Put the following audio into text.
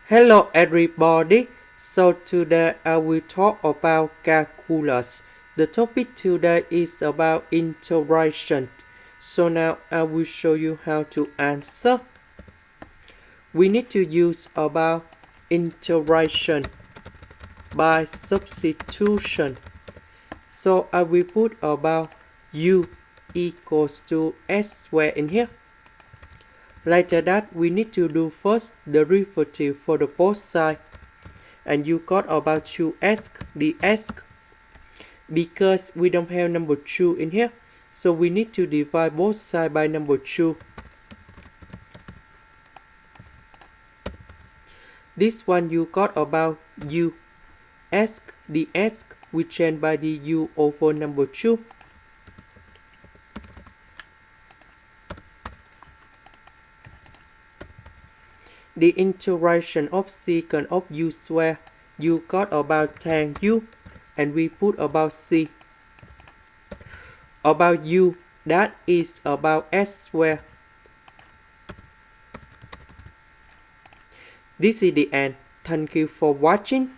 Hello everybody, so today I will talk about calculus. The topic today is about integration. So now I will show you how to answer. We need to use about integration by substitution. So I will put about u equals to s squared in here. Later that, we need to do first the derivative for the both sides. And you got about 2s ds. Because we don't have number 2 in here, so we need to divide both sides by number 2. This one you got about u s ds, we change by the u over number 2. The integration of secant of u squared, you got about tan u, and we put about c. About u, that is about s squared. This is the end. Thank you for watching.